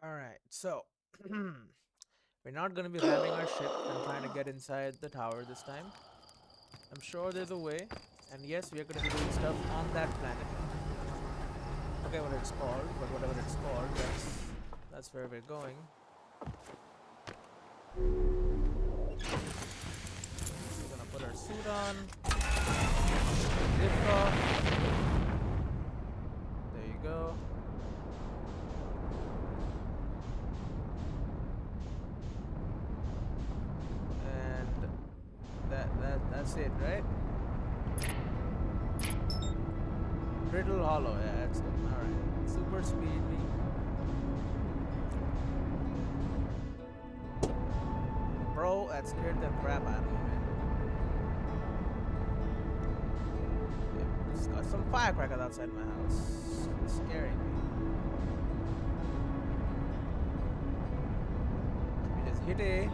Alright, so we're not gonna be ramming our ship and trying to get inside the tower this time. I'm sure there's a way, and yes, we are gonna be doing stuff on that planet. Forget what it's called, but whatever it's called, that's where we're going. We're gonna put our suit on, lift off. There you go. And that's it, right? Brittle hollow, yeah, that's it. Alright. Super speed. Bro, that scared the crap out of me, man. It's got some firecrackers outside my house. It's scaring me. We just hit A,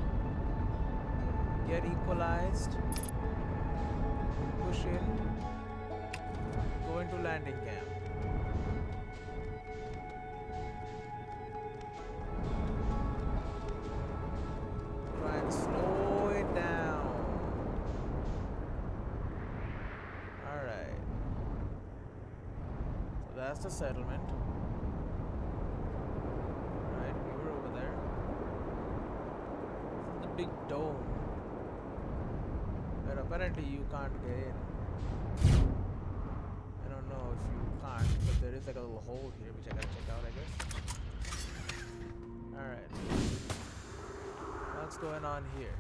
get equalized, push in, go into landing camp. Try and slow it down. Alright. So that's the settlement. Right, we were over there. This is the big dome. But apparently you can't get in. I don't know if you can't, but there is like a little hole here which I gotta check out, I guess. Alright. What's going on here?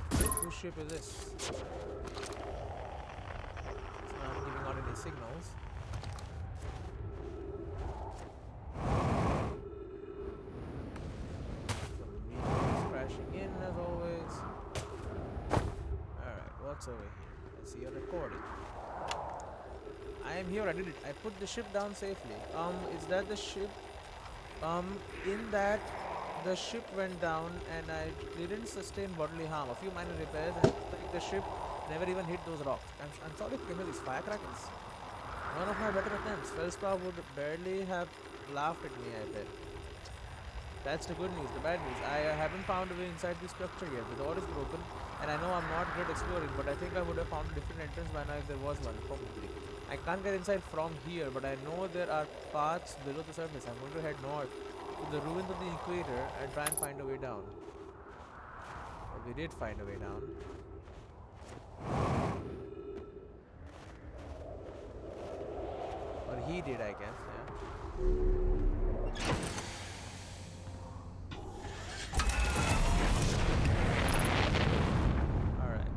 Whose ship is this? It's not giving out any signals. Some meteors crashing in as always. Alright, what's over here? I see a recording. I am here, I did it. I put the ship down safely. Is that the ship? In that the ship went down and I didn't sustain bodily harm. A few minor repairs and like the ship never even hit those rocks. I'm sorry to hear these firecrackers. One of my better attempts. Felspar would barely have laughed at me, I bet. That's the good news. The bad news, I haven't found a way inside the structure yet. The door is broken and I know I'm not great exploring, but I think I would have found a different entrance by now if there was one, probably. I can't get inside from here, but I know there are paths below the surface. I'm going to head north to the ruins of the equator and try and find a way down. Well, we did find a way down. Or he did, I guess, yeah. Alright.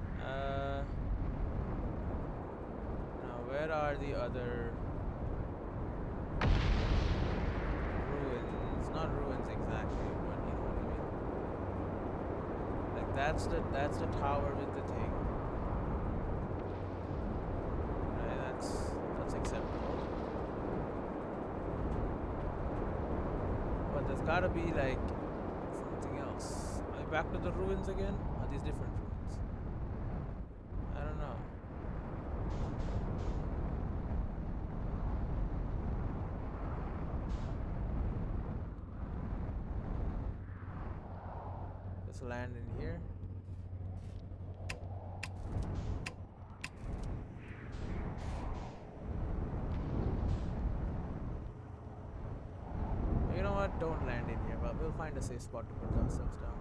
Now where are the other ruins? Not ruins exactly, but you know what I mean. Like that's the tower with the thing. Right, that's acceptable. But there's gotta be like something else. Are we back to the ruins again? Are these different ruins? I don't know. Let's land in here. You know what? Don't land in here, but we'll find a safe spot to put ourselves down.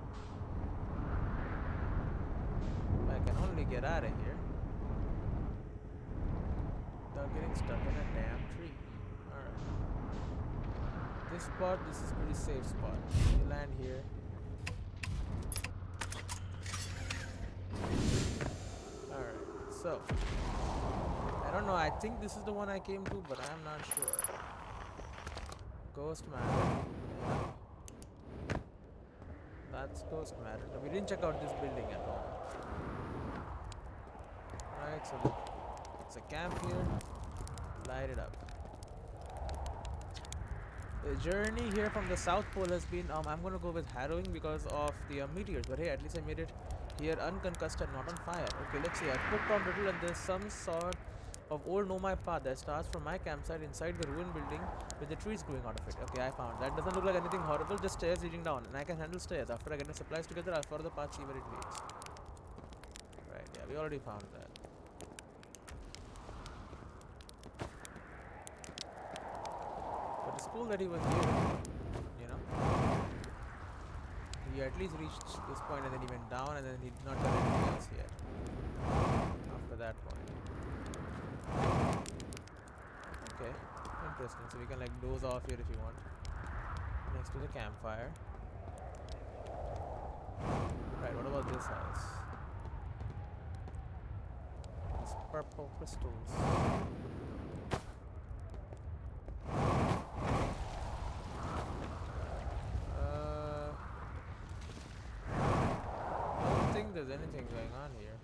I can only get out of here without getting stuck in a damn tree. Alright. This spot, this is pretty safe spot. You land here. Alright, so I don't know, I think this is the one I came to, but I'm not sure. Ghost matter. Yeah. That's ghost matter. No, we didn't check out this building at all. Alright, so it's a camp here. Light it up. The journey here from the South Pole has been, I'm gonna go with harrowing because of the meteors, but hey, at least I made it here unconcussed and not on fire. Okay, let's see. I put on little and there's some sort of old nomai path that starts from my campsite inside the ruined building with the trees growing out of it. Okay, I found that. Doesn't look like anything horrible, just stairs leading down. And I can handle stairs. After I get my supplies together, I'll follow the path, see where it leads. Right, yeah, we already found that. But it's cool that he was here, you know? He at least reached this point and then he went down and then he did not done anything else yet. After that point. Okay, interesting. So we can like doze off here if you want. Next to the campfire. Right, what about this house? These purple crystals. I don't think there's anything going on here.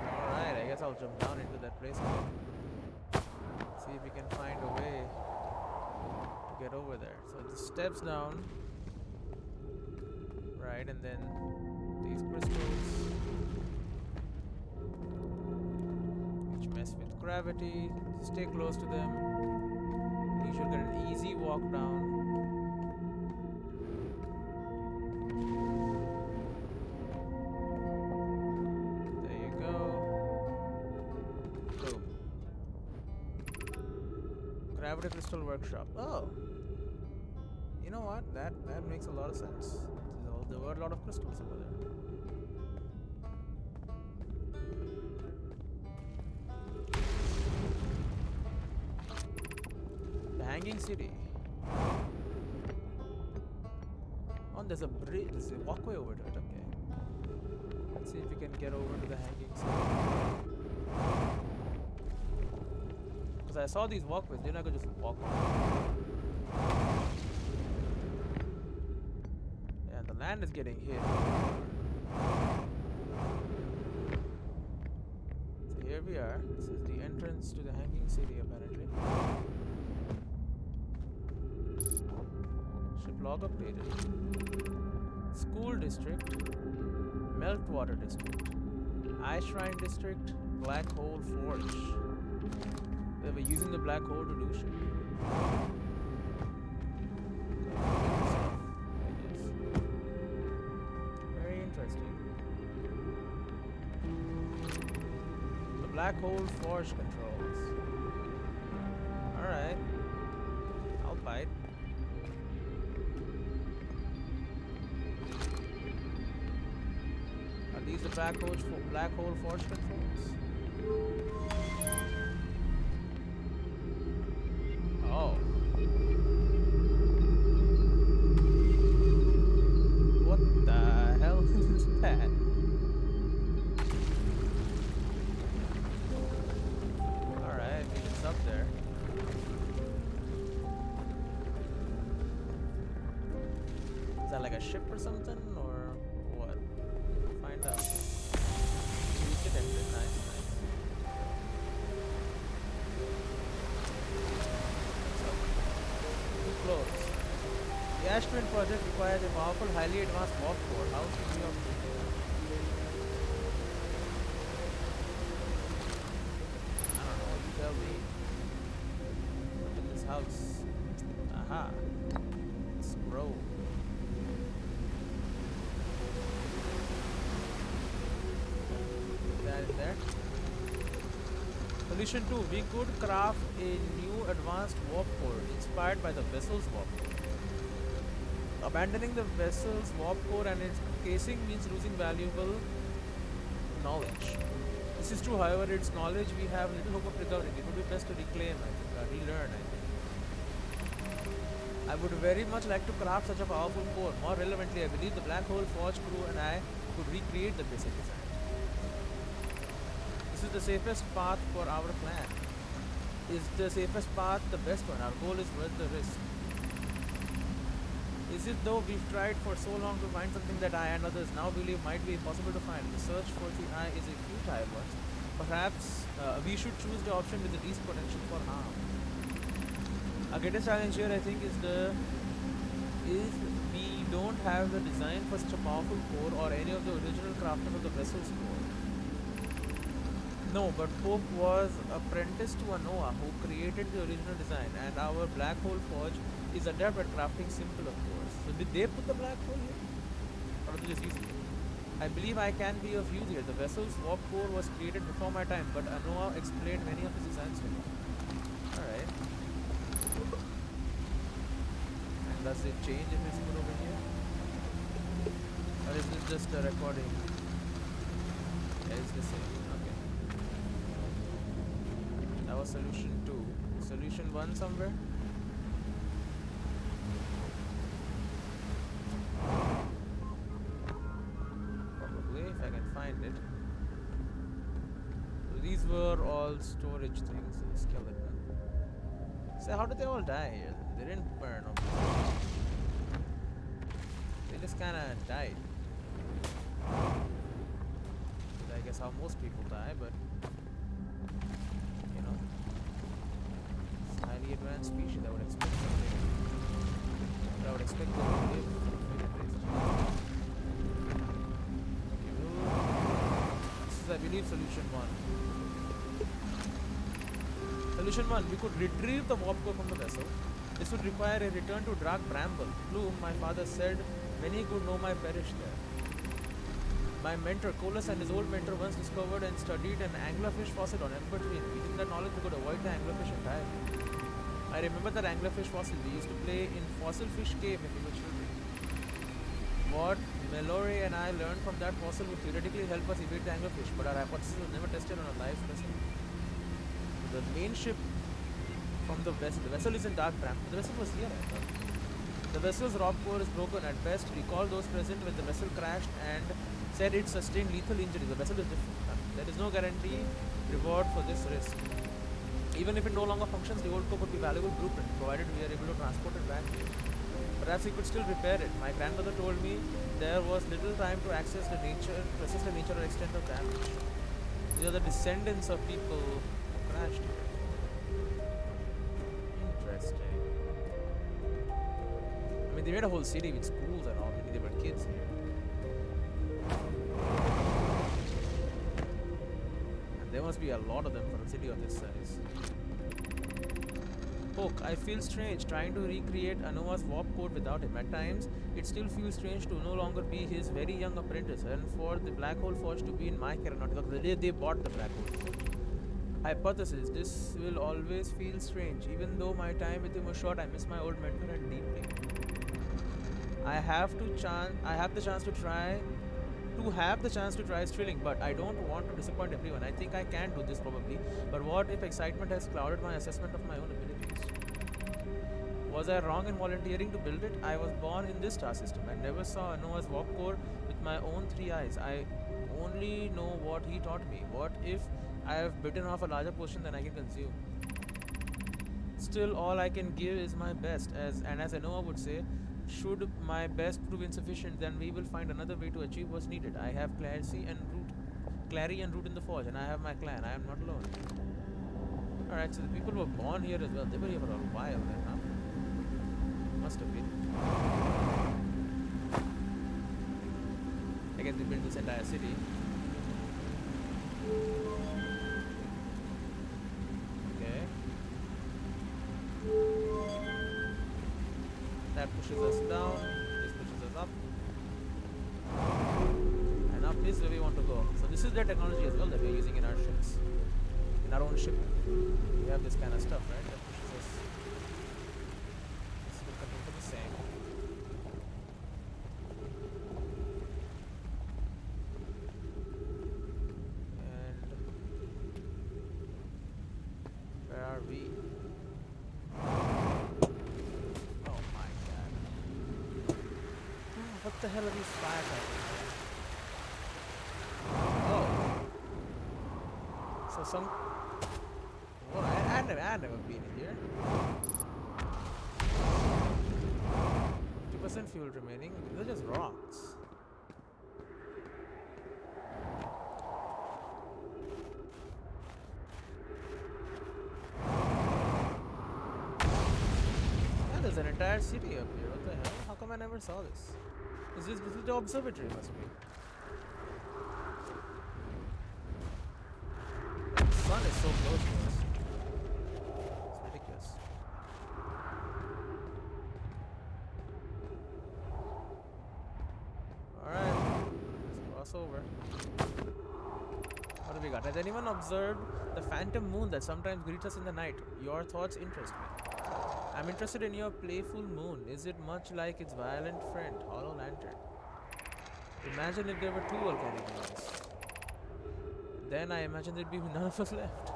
Alright, I guess I'll jump down into that place again. See if we can find a way to get over there. So the steps down. Right, and then these crystals which mess with gravity. Stay close to them. You should get an easy walk down. There you go. Boom. Gravity crystal workshop. Oh, you know what? That makes a lot of sense. There were a lot of crystals over there. The Hanging City. Oh, there's a bridge. There's a walkway over to it. Okay. Let's see if we can get over to the Hanging City. Because I saw these walkways. Didn't I could just walk on? Land is getting hit. So here we are. This is the entrance to the Hanging City apparently. Ship log updated. School district. Meltwater district. Ice Shrine district. Black Hole Forge. They were using the black hole to do shit. Black hole forge controls. Alright. I'll bite. Are these the black hole forge controls? Oh. What the hell is that? Up there. Is that like a ship or something, or what? We'll find out. Use it exit. Nice, nice. So, close. The Ashton project requires a powerful, highly advanced warp core. How should we obtain it? I don't know. You tell me. House. Aha. Scroll. That is there. Solution 2. We could craft a new advanced warp core inspired by the vessel's warp core. Abandoning the vessel's warp core and its casing means losing valuable knowledge. This is true, however, its knowledge we have little hope of recovering. It would be best to reclaim, I think, relearn, I think. I would very much like to craft such a powerful core. More relevantly, I believe the Black Hole Forge crew and I could recreate the basic design. This is the safest path for our plan. Is the safest path the best one? Our goal is worth the risk. Is it though? We've tried for so long to find something that I and others now believe might be impossible to find. The search for the eye is a futile one. Perhaps we should choose the option with the least potential for harm. Our greatest challenge here, I think, is we don't have the design for such a powerful core or any of the original crafters of the vessel's core. No, but Pope was apprenticed to a Noah who created the original design, and our black hole forge is adept at crafting simpler cores. So did they put the black hole here? Or did they just use it? I believe I can be of use here. The vessel's warp core was created before my time, but Noah explained many of his designs to me. Alright. And does it change if it's put over here? Or is this just a recording? Yeah, it's the same. Okay. That was solution 2. Solution 1 somewhere? Probably, if I can find it. So these were all storage things, the skeleton. So how did they all die here? They didn't burn, obviously. They just kinda died. I guess how most people die, but you know, it's a highly advanced species. I would expect something. But I would expect them to live. This is, I believe, solution 1. Solution 1: we could retrieve the warp core from the vessel. This would require a return to Dark Bramble, Bloom. My father said many good Nomai perished there. My mentor, Colas, and his old mentor once discovered and studied an anglerfish fossil on Observatory. Using that knowledge, we could avoid the anglerfish entirely. I remember that anglerfish fossil. We used to play in Fossil Fish Cave when we were children. What Mallory and I learned from that fossil would theoretically help us evade the anglerfish, but our hypothesis was never tested on a live specimen. The main ship from the vessel is in Dark Bramble. The vessel was here, I thought. The vessel's rock core is broken at best. Recall those present when the vessel crashed and said it sustained lethal injuries. The vessel is different. There is no guarantee reward for this risk. Even if it no longer functions, the old core would be valuable blueprint, provided we are able to transport it back here. Perhaps we could still repair it. My grandmother told me there was little time to assess the nature or extent of damage. These are the descendants of people who crashed here. Interesting. I mean, they made a whole city with schools and all. Maybe they were kids here. And there must be a lot of them for a city of this size. Poke, I feel strange trying to recreate Anoa's warp code without him. At times, it still feels strange to no longer be his very young apprentice and for the Black Hole Forge to be in my care, not because they bought the Black Hole Forge. Hypothesis, this will always feel strange. Even though my time with him was short, I miss my old mentor and deeply. I have the chance to try Strilling, but I don't want to disappoint everyone. I think I can do this probably, but what if excitement has clouded my assessment of my own abilities? Was I wrong in volunteering to build it? I was born in this star system and never saw Noah's warp core with my own 3 eyes. I only know what he taught me. What if I have bitten off a larger portion than I can consume? Still, all I can give is my best, as Noah would say, should my best prove insufficient, then we will find another way to achieve what's needed. I have Clary and Root in the Forge, and I have my clan. I am not alone. Alright, so the people were born here as well. They were here for a while then, huh? Must have been. I guess they built this entire city. Okay. That pushes us down, this pushes us up. And up is where we want to go. So this is the technology as well that we're using in our ships. In our own ship. We have this kind of stuff, right? That pushes us. This will continue for the same. And where are we? What the hell are these firefighting? Oh. So some... Well, I've never been in here. 50% fuel remaining. They're just rocks. Yeah, there's an entire city up here. What the hell? How come I never saw this? This is the observatory, must be. The sun is so close to us. It's ridiculous. Alright, let's cross over. What have we got? Has anyone observed the phantom moon that sometimes greets us in the night? Your thoughts interest me. I'm interested in your playful moon. Is it much like its violent friend, Hollow Lantern? Imagine if there were two volcanic moons. Then I imagine there'd be none of us left.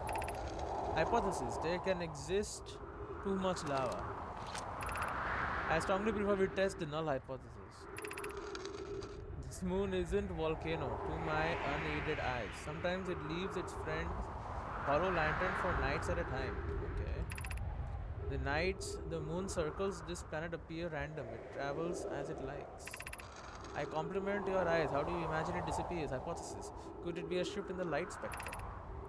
Hypothesis: there can exist too much lava. I strongly prefer we test the null hypothesis. This moon isn't volcano to my unaided eyes. Sometimes it leaves its friend Hollow Lantern for nights at a time. Okay. The nights the moon circles this planet appear random. It travels as it likes. I compliment your eyes. How do you imagine it disappears? Hypothesis. Could it be a shift in the light spectrum?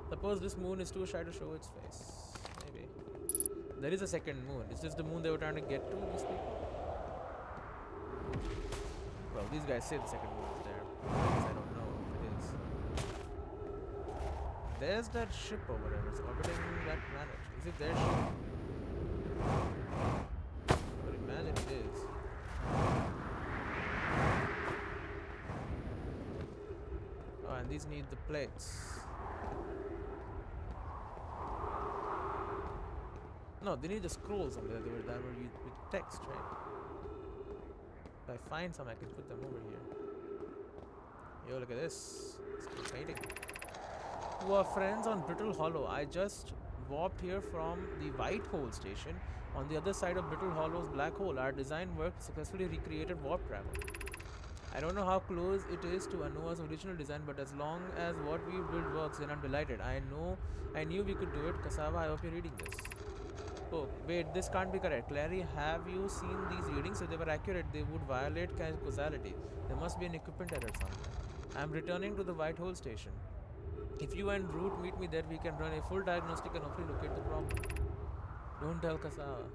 Suppose this moon is too shy to show its face. Maybe. There is a second moon. Is this the moon they were trying to get to, these people? Well, these guys say the second moon is there. I guess I don't know if it is. There's that ship over there. It's orbiting that planet. Is it their ship? I would imagine it is. Oh, and these need the plates. No, they need the scrolls over there. They were with text, right? If I find some, I can put them over here. Yo, look at this. It's good painting. To our friends on Brittle Hollow, I just warped here from the White Hole station on the other side of Brittle Hollow's black hole. Our design work successfully recreated warp travel. I don't know how close it is to Anoa's original design, but as long as what we built works, then I'm delighted. I knew we could do it. Cassava, I hope you're reading this. Oh, wait, this can't be correct. Clary, have you seen these readings? If they were accurate, they would violate causality. There must be an equipment error somewhere. I'm returning to the White Hole station. If you and Root meet me there, we can run a full diagnostic and hopefully locate the problem. Don't tell Cassava.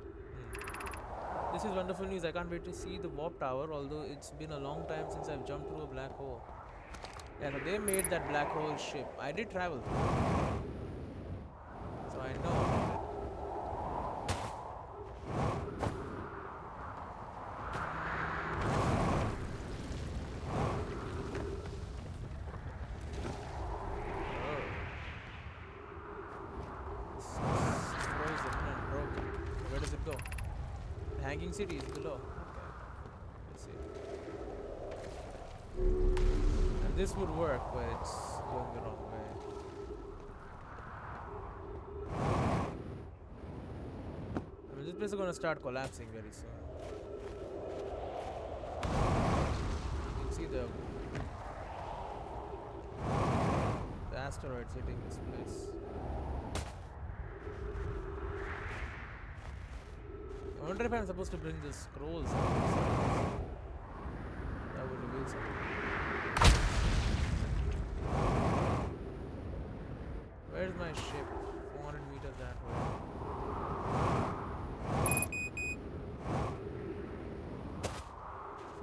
This is wonderful news. I can't wait to see the warp tower, although it's been a long time since I've jumped through a black hole. Yeah, so they made that black hole ship. I did travel through it, so I know about it. City is below. Okay. Let's see. And this would work, but it's going the wrong way. I mean, this place is going to start collapsing very soon. You can see the asteroids hitting this place. I wonder if I'm supposed to bring the scrolls out. That would reveal something. Where's my ship? 400 meters that way.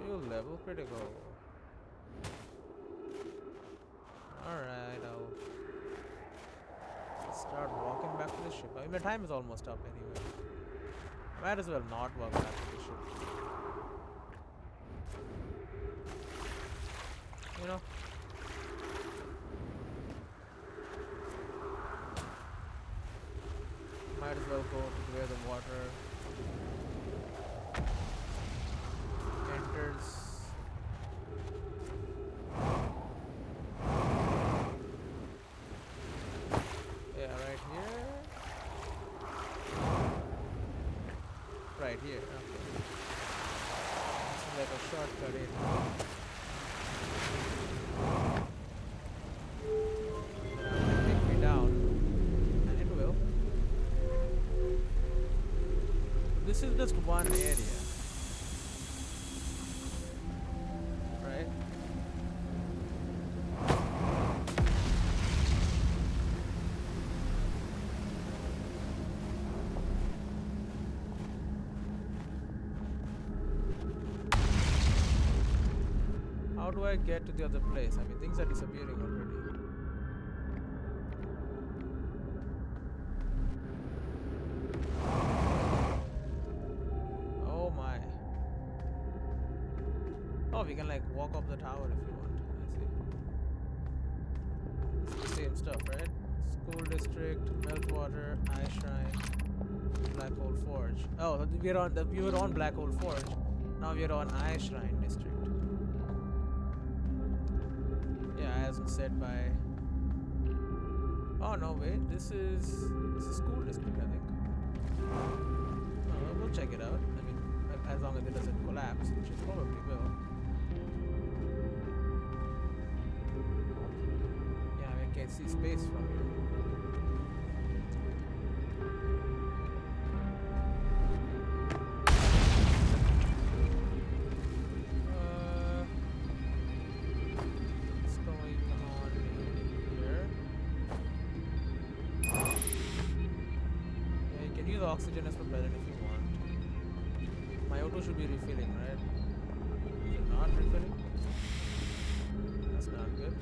Fuel level critical. Alright, I'll start walking back to the ship. I mean, my time is almost up anyway. Might as well not walk back to the ship. You know? Might as well go to where the water enters. Yeah, right here. Right here, okay. This is like a shortcut in. Take me down, and it will. This is just one area, right? do I get to the other place? I mean, things are disappearing already. Oh my. Oh, we can like walk up the tower if you want. I see. It's the same stuff, right? School district, meltwater, ice shrine, black hole forge. Oh, we were on black hole forge. Now we are on ice shrine district. Yeah, as said by. Oh no, wait. This is school district, I think. We'll check it out. I mean, as long as it doesn't collapse, which it probably will. Yeah, I can see space from here. What's going on here? Yeah, you can use oxygen as propellant if you want. My auto should be refilling, right? Is it not refilling? That's not good.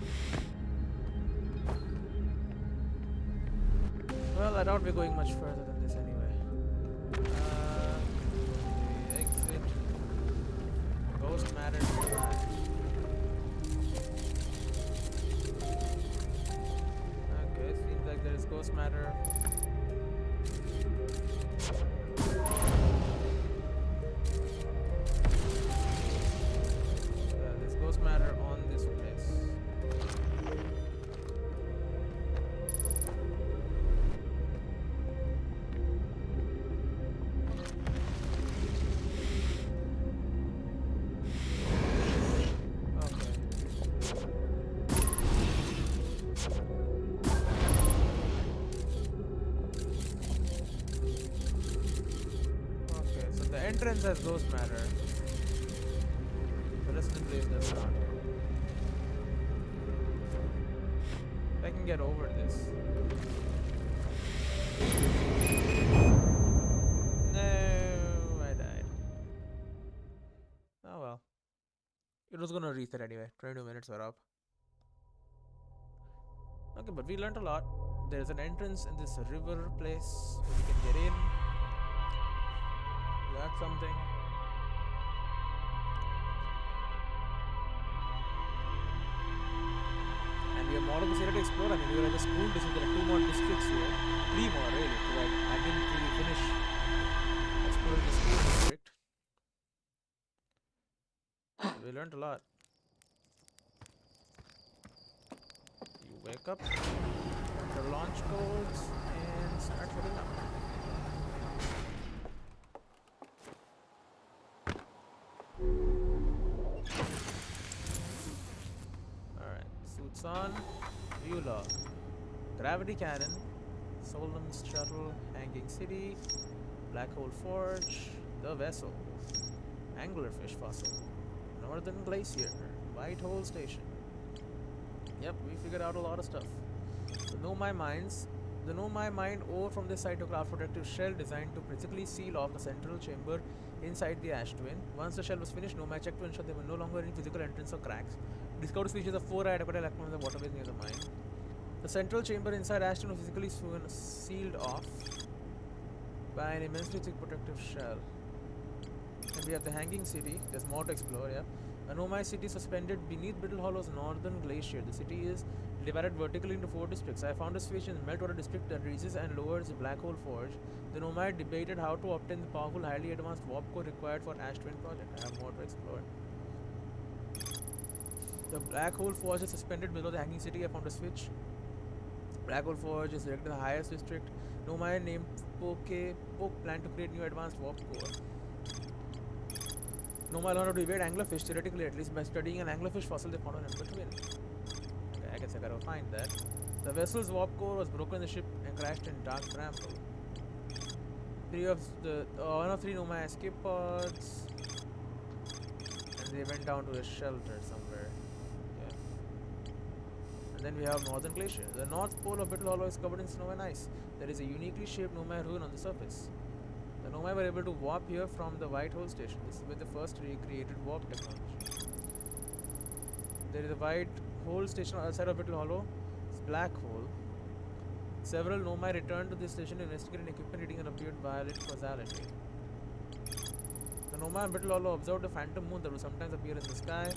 Well, I doubt we're going much further than this anyway. Exit. Ghost matter track. Okay, seems like there is ghost matter. There's ghost matter on this place. Entrance has ghost matter. The rest of the place does not. If I can get over this. No, I died. Oh well. It was gonna reset anyway. 22 minutes were up. Okay, but we learned a lot. There's an entrance in this river place where we can get in. That's something. And we have more of this area to explore. I mean, we were at the school district. There are 2 more districts here. 3 more, really. Because I didn't really finish exploring the school district. We learned a lot. You wake up, enter launch codes, and start filling up. Suits on, view log, gravity cannon, Solom's shuttle, hanging city, black hole forge, the vessel, anglerfish fossil, northern glacier, white hole station. Yep, we figured out a lot of stuff. The Know My Mind ore from this site to craft protective shell designed to physically seal off the central chamber inside the ash twin. Once the shell was finished, Know My checked to ensure there were no longer any physical entrance or cracks. Discovered species of 4-eyed aquatic in the waterways near the mine. The central chamber inside ash twin was physically sealed off by an immensely thick protective shell. And we have the hanging city. There's more to explore, yeah. A Know My city suspended beneath Brittle Hollow's northern glacier. The city is divided vertically into 4 districts. I found a switch in the meltwater district that raises and lowers the black hole forge. The Know My debated how to obtain the powerful, highly advanced warp core required for Ash Twin project. I have more to explore. The black hole forge is suspended below the hanging city. I found a switch. Black hole forge is directed to the highest district. Know My named Poke plan to create new advanced warp core. Know My learned how to evade anglerfish, theoretically at least, by studying an anglerfish fossil they found on Ember Twin. Okay, I guess I gotta find that. The vessel's warp core was broken in the ship and crashed in Dark Bramble. 1 of 3 Know My escape pods. And they went down to a shelter somewhere. Okay. And then we have Northern Glacier. The north pole of Brittle Hollow is covered in snow and ice. There is a uniquely shaped Know My ruin on the surface. The Know My were able to warp here from the White Hole Station. This is where the first recreated warp technology. There is a white hole station outside of Little Hollow. It's black hole. Several Nomai returned to this station to investigate an equipment reading an appeared violent causality. The Nomai and Brittle Hollow observed a phantom moon that would sometimes appear in the sky.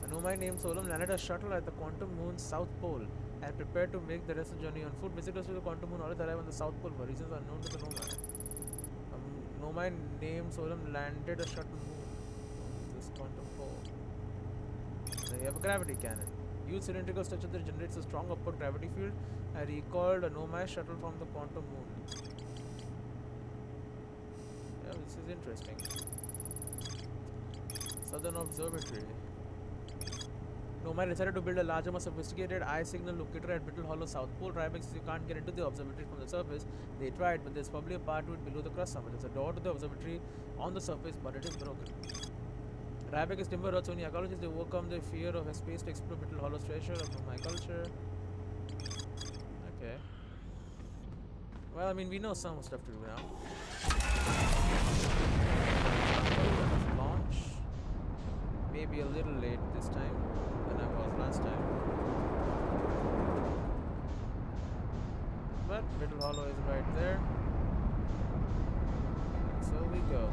A Nomai named Solom landed a shuttle at the quantum moon's south pole and prepared to make the rest of the journey on foot. Visitors to the quantum moon always arrive on the south pole for reasons unknown to the Nomai. A Nomai named Solom landed a shuttle moon on this quantum pole. They have a gravity cannon. Huge cylindrical structure that generates a strong upward gravity field. I recalled a Nomai shuttle from the quantum moon. Yeah, this is interesting. Southern Observatory. Nomai decided to build a larger, more sophisticated eye signal locator at Brittle Hollow South Pole. Tribex says you can't get into the observatory from the surface. They tried, but there's probably a part to it below the crust somewhere. There's a door to the observatory on the surface, but it is broken. Ryback is timber rods. Only ecologists they overcome the fear of a space to explore Brittle Hollow's treasure of my culture. Okay. Well, I mean, we know some stuff to do now. Launch. Maybe a little late this time than I was last time. But Brittle Hollow is right there. So we go.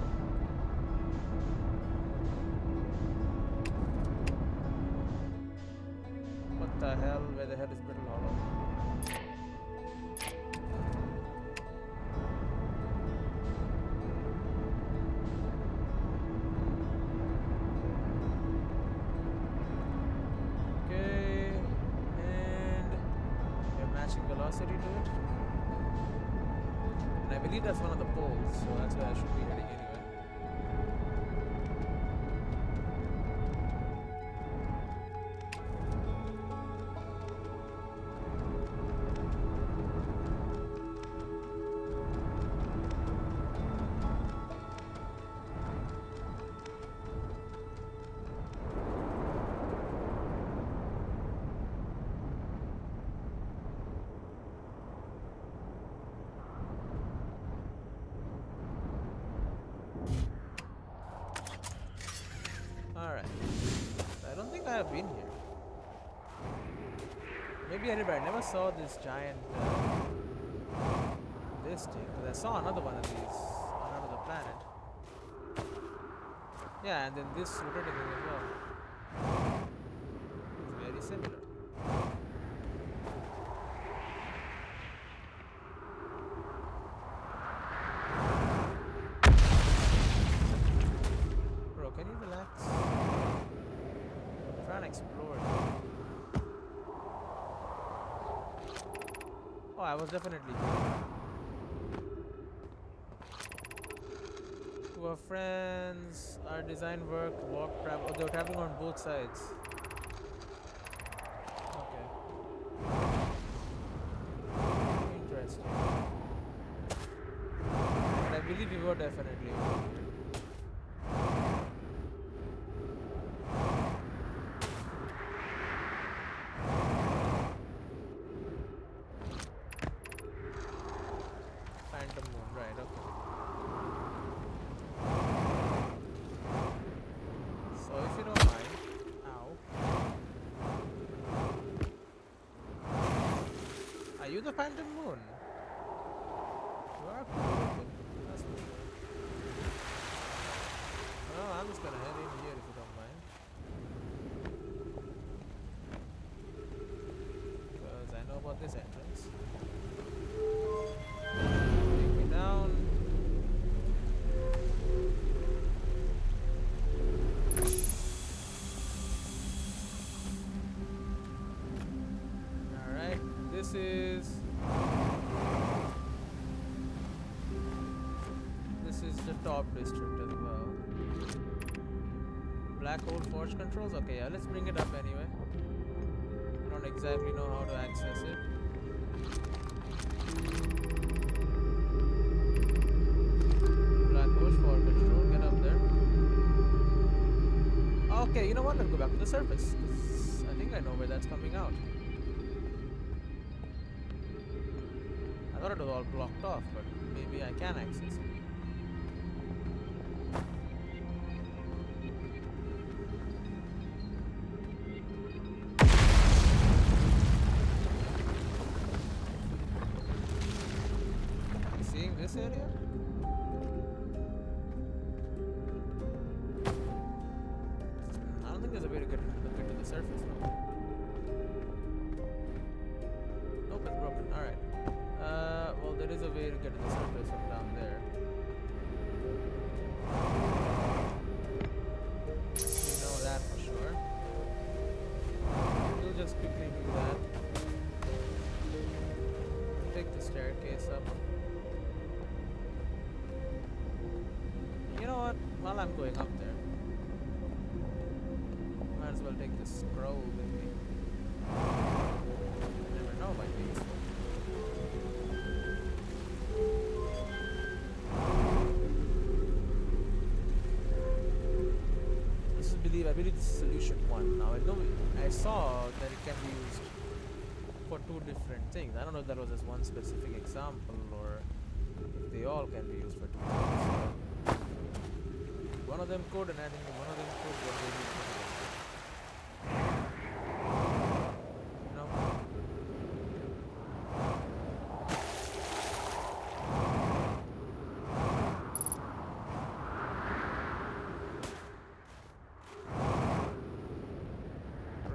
What the hell? Where the hell is Brittle Hollow? Okay, and we have matching velocity to it. And I believe that's one of the poles, so that's where I should be heading anyway. Alright. I don't think I have been here. Maybe I did, but I never saw this giant this thing. Because I saw another one of these on another planet. Yeah, and then this rotating thing as well. It's very similar. Bro, can you relax? Try and explore. Oh, I was definitely here. To our friends, our design work, walk, travel. Oh, they were traveling on both sides. Okay. Interesting. But I believe we were definitely over here. Phantom moon, right, okay. So if you don't mind, ow. Are you the phantom moon? You are cool. That's cool. Well, I'm just gonna head in here if you don't mind. Because I know about this entrance. Take me down. Alright, this is the top district as well. Black hole forge controls? Okay, yeah, let's bring it up anyway. I don't exactly know how to access it. Black hole forge control, get up there. Okay, you know what? Let's go back to the surface. 'Cause I think I know where that's coming out. I thought it was all blocked off, but maybe I can access it. area? I don't think there's a way to get to the surface though. Nope, it's broken. Alright. Well, there is a way to get to the surface from down there. We know that for sure. We'll just quickly do that. Take the staircase up. You know what? While I'm going up there, might as well take this scroll with me. You never know, might be useful. I believe this is solution 1. Now I saw that it can be used for 2 different things. I don't know if that was just one specific example or if they all can be used for 2 things. One of them could, and I think one of them could when they use one of them. You know?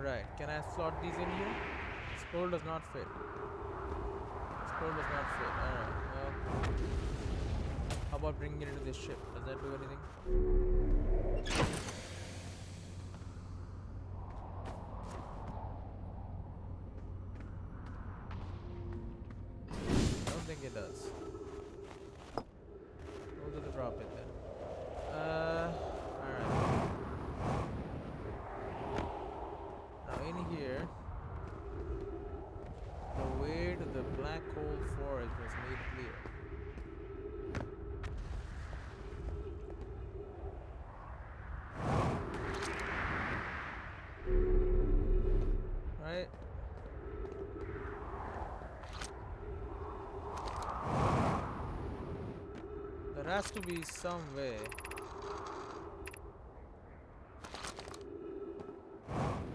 Right, can I slot these in here? Scroll does not fit. Scroll does not fit. Alright, well. How about bringing it into this ship? Does that do anything? I don't think it does. We'll just drop it then. Alright. In here, the way to the black hole forest was made clear. Right? There has to be some way.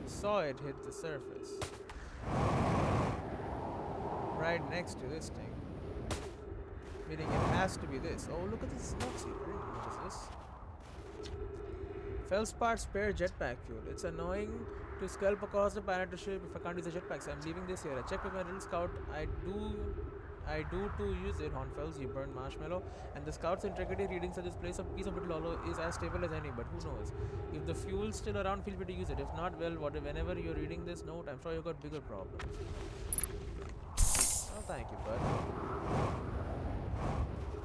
Saw it hit the surface right next to this thing, meaning it has to be this. Oh, look at this smoke seeker. What is this? Feldspar spare jetpack fuel. It's annoying to scalp across the planet to ship if I can't use the jetpack, so I'm leaving this here. I checked with my little scout. I do to use it. Hornfells, you burn marshmallow, and the scout's integrity readings at this piece of little hollow is as stable as any, but who knows? If the fuel's still around, feel free to use it. If not, well, whenever you're reading this note, I'm sure you've got bigger problems. Oh, thank you, bud.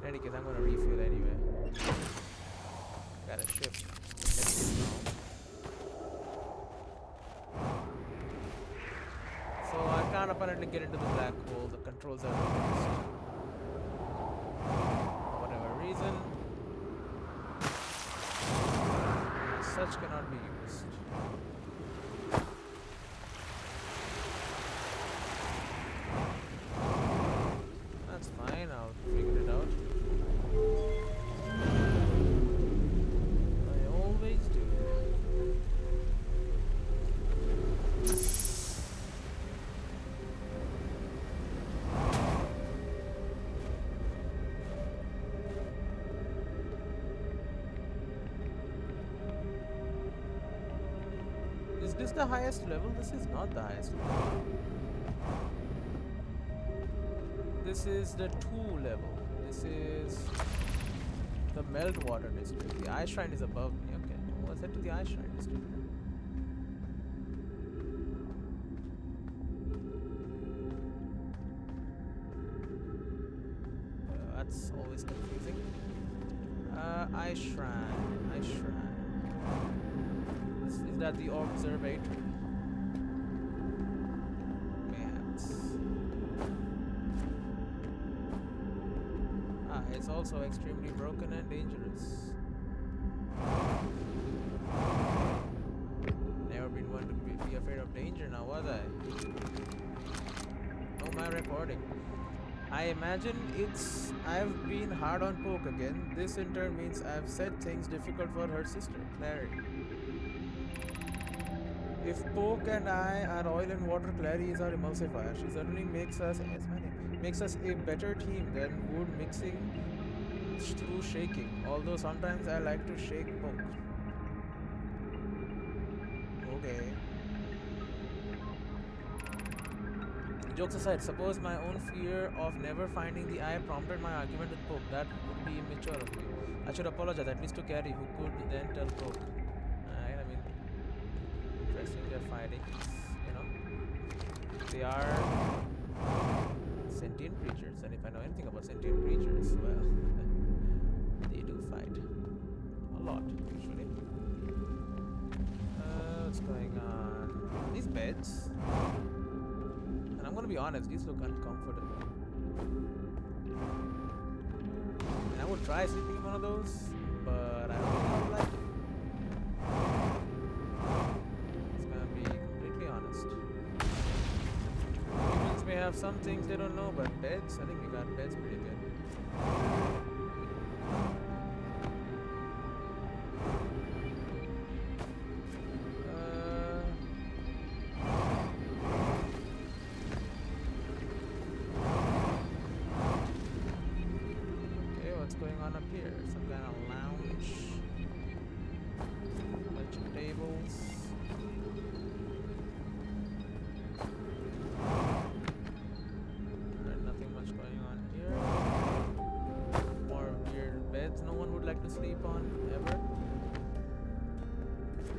In any case, I'm gonna refuel anyway. Got a ship. Let's go now. So I can't apparently get into the black hole. The controls are reversed. For whatever reason, such cannot be used. That's fine, I'll figure it out. I always do. Is this the highest level? This is not the highest level. This is the 2 level. This is the Meltwater district. The Ice Shrine is above me. Okay, let's head to the Ice Shrine district. That's always confusing. Ice Shrine. Ice Shrine. Is that the Observatory? Perhaps. It's also extremely broken and dangerous. Never been one to be afraid of danger, now was I? No, my recording. I imagine I've been hard on Poke again. This in turn means I've said things difficult for her sister, Clary. If Poke and I are oil and water, Clary is our emulsifier. She certainly makes us a better team than would mixing through shaking, although sometimes I like to shake poke. Okay. Jokes aside, suppose my own fear of never finding the eye prompted my argument with Poke. That would be immature of me. I should apologize, at least to Carrie, who could then tell Poke. Alright, I mean, interesting they're fighting. You know, they are sentient creatures, and if I know anything about sentient creatures, well, they do fight. A lot, usually. What's going on? These beds. And I'm gonna be honest, these look uncomfortable. And I would try sleeping in one of those, but I don't think I would like it. It's gonna be completely honest. Humans may have some things they don't know, but beds, I think we got beds pretty good. Sleep on ever.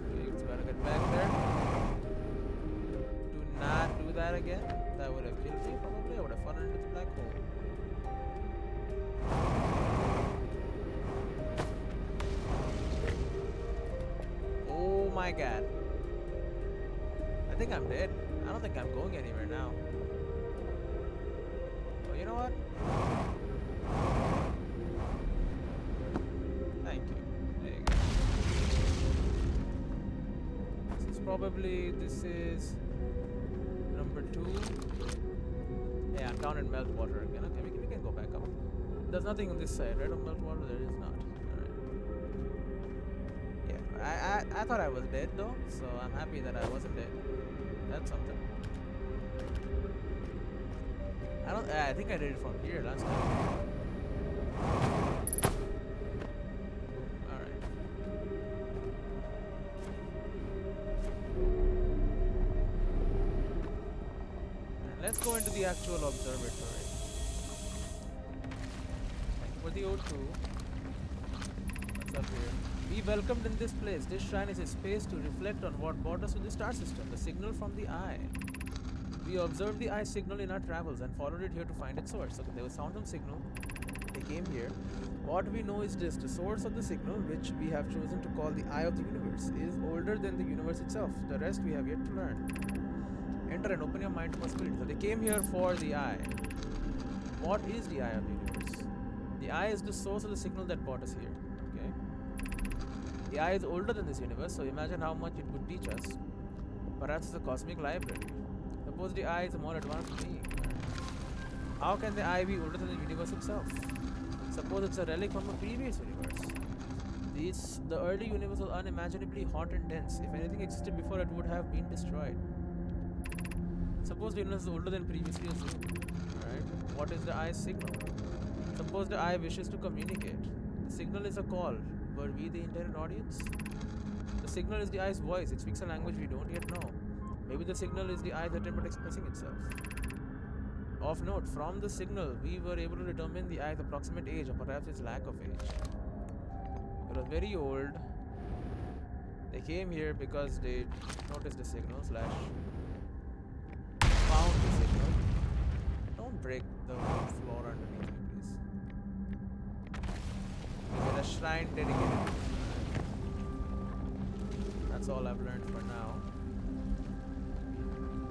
Okay, it's gotta get back there. Do not do that again. That would have killed me probably. I would have fallen into the black hole. Oh my god. I think I'm dead. I don't think I'm going anywhere now. Oh, you know what? Probably this is number 2. Yeah, I'm down in meltwater again. Okay, we can go back up. There's nothing on this side, right? On meltwater, there is not. Alright. Yeah, I thought I was dead though, so I'm happy that I wasn't dead. That's something. I think I did it from here last time. Let's go into the actual observatory. Thank you for the O2. What's up here? Be welcomed in this place. This shrine is a space to reflect on what brought us to the star system, the signal from the eye. We observed the eye signal in our travels and followed it here to find its source. Okay, there was sound and signal. They came here. What we know is this: the source of the signal, which we have chosen to call the eye of the universe, is older than the universe itself. The rest we have yet to learn. Enter and open your mind to possibilities. So they came here for the eye. What is the eye of the universe? The eye is the source of the signal that brought us here. Okay. The eye is older than this universe, so imagine how much it would teach us. Perhaps it's a cosmic library. Suppose the eye is a more advanced being. How can the eye be older than the universe itself? Suppose it's a relic from a previous universe. The early universe was unimaginably hot and dense. If anything existed before, it would have been destroyed. Suppose the universe is older than previously assumed. Alright. What is the eye's signal? Suppose the eye wishes to communicate. The signal is a call. Were we the intended audience? The signal is the eye's voice. It speaks a language we don't yet know. Maybe the signal is the eye's attempt at expressing itself. Of note, from the signal, we were able to determine the eye's approximate age, or perhaps its lack of age. It was very old. They came here because they noticed the signal / found the signal. Don't break the floor underneath me, please. We get a shrine dedicated. That's all I've learned for now.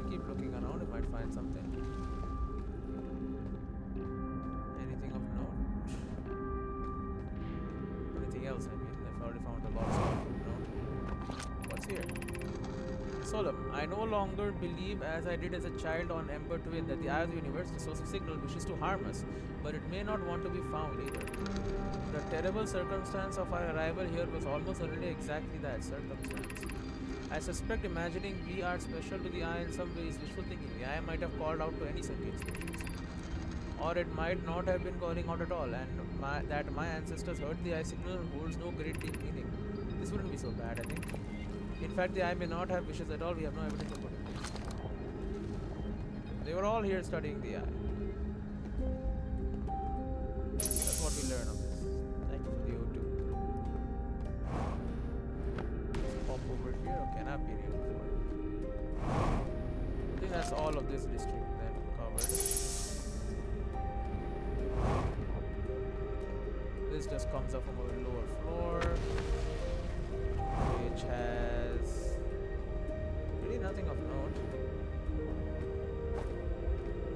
Keep looking around, we might find something. Anything of note? Anything else, I mean. I've already found a lot of stuff. No? What's here? Solemn, I no longer believe, as I did as a child on Ember Twin, that the eye of the universe, the source of signal, wishes to harm us, but it may not want to be found either. The terrible circumstance of our arrival here was almost certainly exactly that circumstance. I suspect imagining we are special to the eye in some way is wishful thinking. The eye might have called out to any sentient species. Or it might not have been calling out at all, and that my ancestors heard the eye signal holds no great deep meaning. This wouldn't be so bad, I think. In fact, the eye may not have wishes at all. We have no evidence of it. They were all here studying the eye. That's what we learn of this. Thank you for the O2. Let's pop over here. Okay, and I've been here before. I think that's all of this district then covered. This just comes up from a lower floor, which has really nothing of note.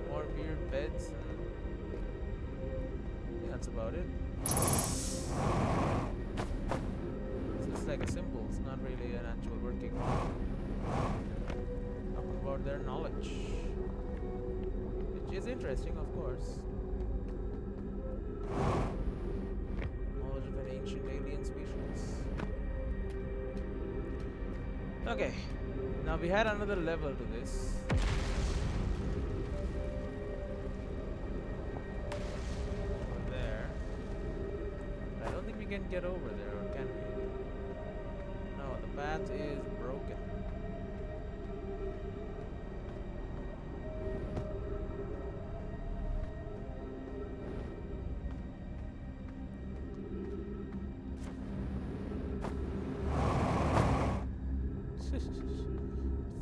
More weird beds. I think that's about it. This looks like a symbol. It's not really an actual working one. Talking about their knowledge, which is interesting, of course. Knowledge of an ancient alien species. Okay, now we had another level to this. There. I don't think we can get over there, or can we? No, the path is broken.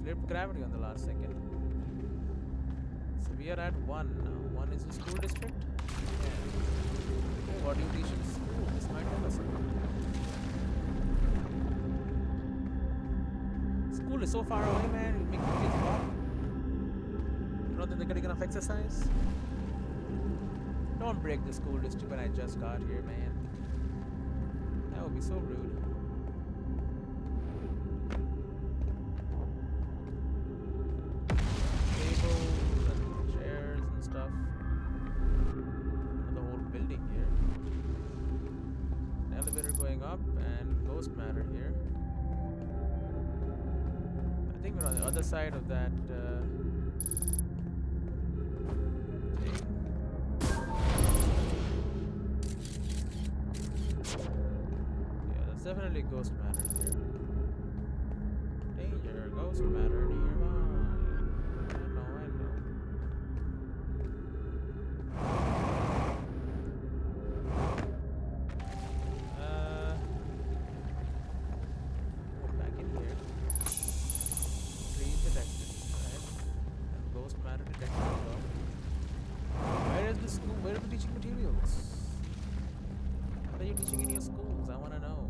Flipped gravity on the last second. So we are at 1 now. 1 is the school district? Yeah. Okay, what do you teach in school? This might help us. School is so far away, man. You make the kids walk. You don't think they're getting enough exercise? Don't break the school district when I just got here, man. That would be so rude. Up and ghost matter here. I think we're on the other side of that thing. Yeah, that's definitely ghost matter here. Danger, ghost matter nearby. I know. Where are the teaching materials? What are you teaching in your schools? I want to know.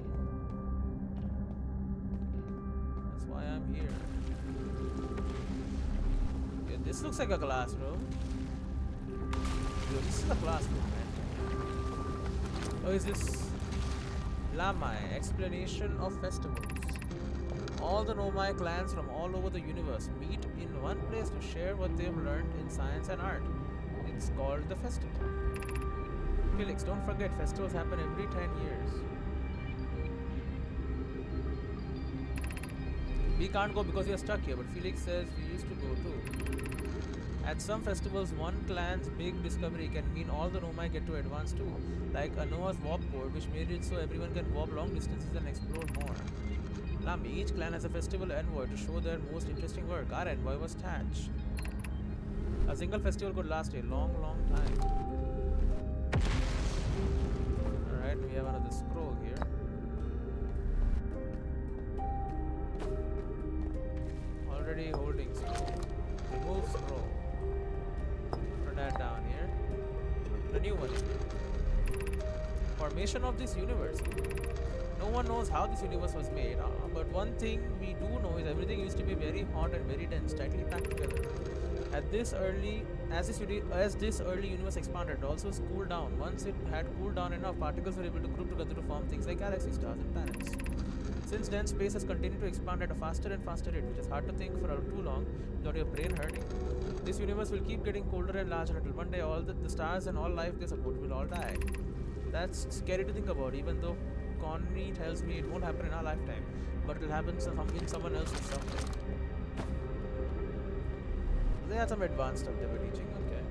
That's why I'm here. Yeah, this looks like a classroom. Dude, this is a classroom, man. Oh, is this Lamai, explanation of festivals? All the Nomai clans from all over the universe meet in one place to share what they've learned in science and art. It's called the festival. Felix, don't forget, festivals happen every 10 years. We can't go because we are stuck here, but Felix says we used to go too. At some festivals, one clan's big discovery can mean all the Nomai get to advance too, like a Noah's warp core, which made it so everyone can warp long distances and explore more. Lami, each clan has a festival envoy to show their most interesting work. Our envoy was Tatch. A single festival could last a long, long time. Alright, we have another scroll here. Already holding scroll. Remove scroll. Put that down here. The new one. Formation of this universe. No one knows how this universe was made, but one thing we do know is everything used to be very hot and very dense, tightly packed together. As this early universe expanded, also cooled down. Once it had cooled down enough, particles were able to group together to form things like galaxy stars and planets. Since then, space has continued to expand at a faster and faster rate, which is hard to think for too long without your brain hurting. This universe will keep getting colder and larger until one day all the stars and all life they support will all die. That's scary to think about, even though Connery tells me it won't happen in our lifetime, but it'll happen in someone else's someday. They had some advanced stuff they were teaching, okay.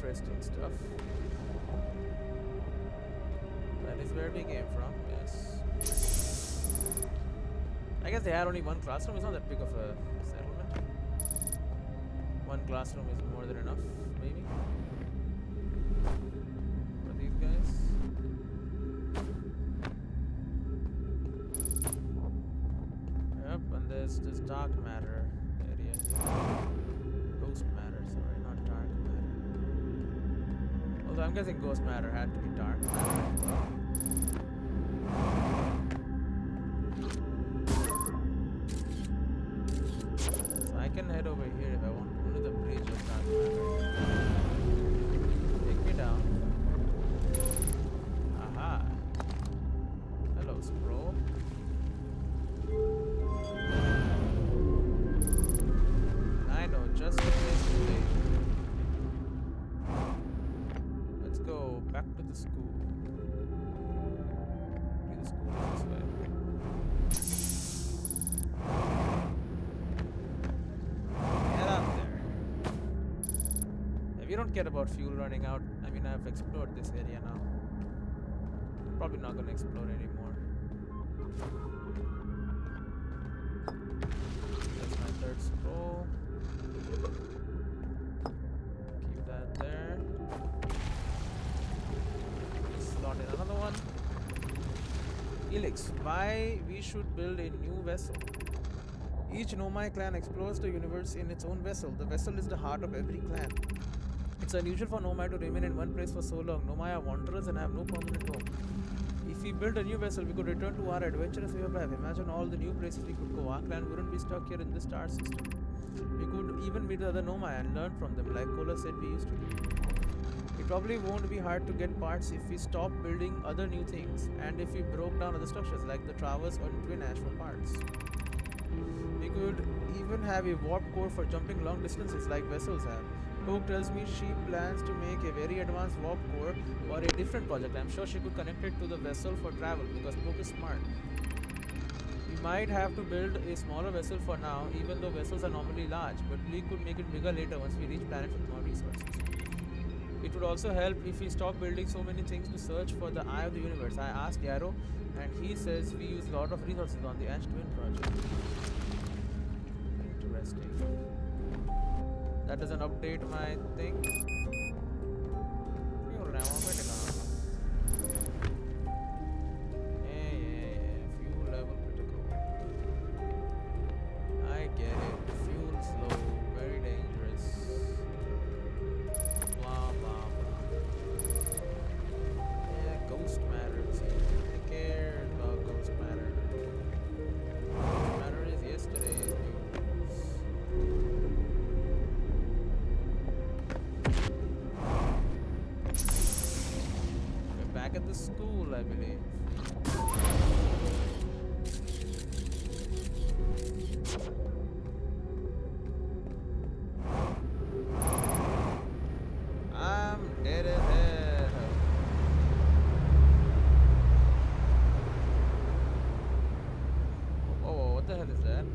interesting stuff. That is where we came from, yes. I guess they had only one classroom. It's not that big of a settlement. One classroom is more than enough, maybe. For these guys. Yep, and there's this dark matter area here. Ghost matter, sorry, not dark matter. Although I'm guessing ghost matter had to be dark matter as well. So I can head over here if I want. Under the bridge of dark matter. Take me down. Aha. Hello, scroll. I know, just the place to play. Let's go back to the school. Maybe the school is this way. Get up there. If you don't care about fuel running out, I mean, I've explored this area now. I'm probably not gonna explore anymore. That's my third scroll. Keep that there. Slot in another one. Helix, why we should build a new vessel. Each Nomai clan explores the universe in its own vessel. The vessel is the heart of every clan. It's unusual for Nomai to remain in one place for so long. Nomai are wanderers and have no permanent home. If we build a new vessel, we could return to our adventurous way of life. Imagine all the new places we could go. Our clan wouldn't be stuck here in the star system. We could even meet other Nomai and learn from them, like Kola said we used to do. It probably won't be hard to get parts if we stop building other new things, and if we broke down other structures like the Traverse or Twin Ash for parts. We could even have a warp core for jumping long distances like vessels have. Hope tells me she plans to make a very advanced warp core for a different project. I'm sure she could connect it to the vessel for travel because Poke is smart. We might have to build a smaller vessel for now, even though vessels are normally large, but we could make it bigger later once we reach planets with more resources. It would also help if we stop building so many things to search for the Eye of the Universe. I asked Yarrow, and he says we use a lot of resources on the Ash Twin project. Interesting. That doesn't update my thing. Fuel now, critical. Yeah. Fuel level critical. I get it. Fuel slow, very dangerous. Blah blah blah. Yeah, ghost matter. See, nobody cares about ghost matter. Ghost matter is yesterday's news. We're back at the school, I believe. I'm dead as hell. Oh, what the hell is that?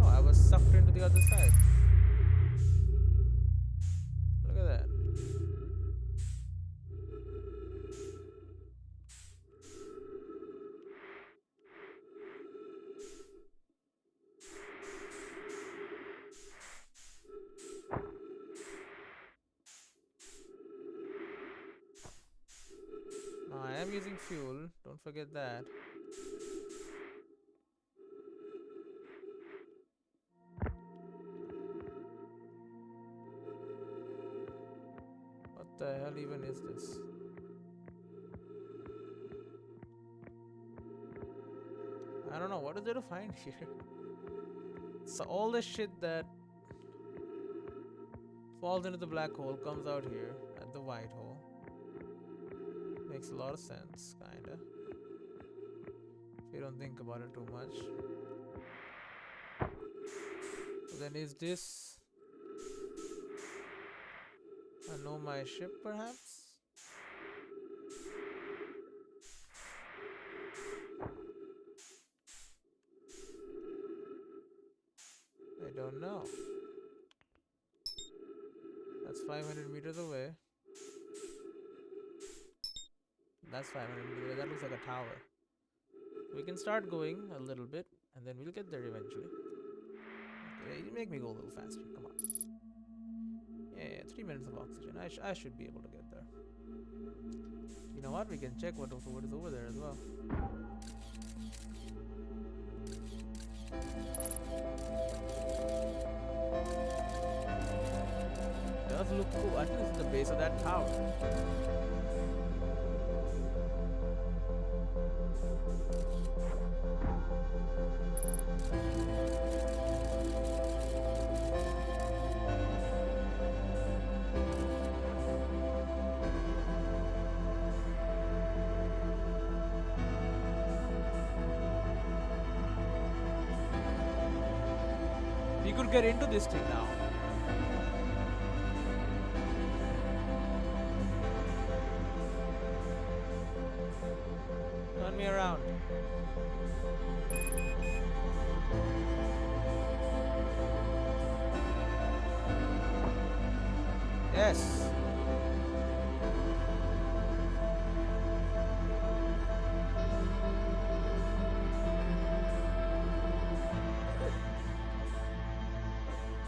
Oh, I was sucked into the other side. Look at that. Now, I am using fuel, don't forget that. What the hell even is this? I don't know, what is there to find here? So all the shit that falls into the black hole comes out here at the white hole. Makes a lot of sense, kinda. If you don't think about it too much. So then is this a Nomai ship perhaps? I don't know. 500 meters away. That's 500 meters away. That looks like a tower. We can start going a little bit, and then we'll get there eventually. Okay, you make me go a little faster. Come on. Yeah, 3 minutes of oxygen. I should be able to get there. You know what? We can check what is over there as well. Does look cool. I think this is the base of that tower. We could get into this thing now. Turn me around. Yes.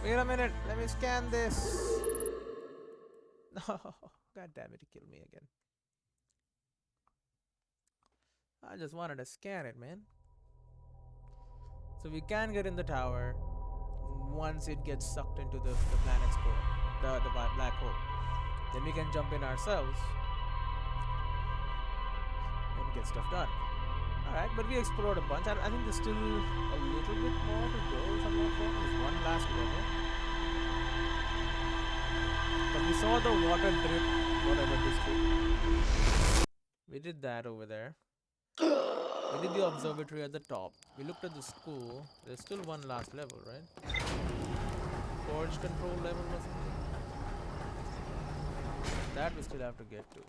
Wait a minute, let me scan this. No, god damn it, he killed me again. I just wanted to scan it, man. So we can get in the tower once it gets sucked into the planet's core, the black hole. Then we can jump in ourselves and get stuff done. Alright, but we explored a bunch. I think there's still a little bit more to go if I'm not wrong. There's one last level. But we saw the water drip, whatever this did. We did that over there. We did the observatory at the top. We looked at the school. There's still one last level, right? Forge control level or something. That we still have to get to.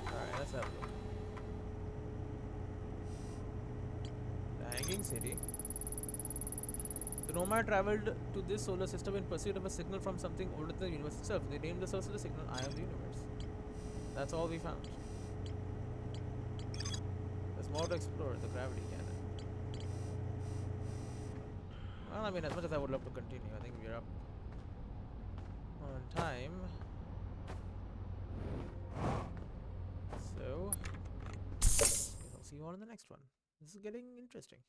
Alright, let's have a look. The Hanging City. The Nomad traveled to this solar system in pursuit of a signal from something older than the universe itself. They named the source of the signal Eye of the Universe. That's all we found. There's more to explore, the gravity cannon. Well, I mean, as much as I would love to continue, I think we're up on time. So, I'll see you all in the next one. This is getting interesting.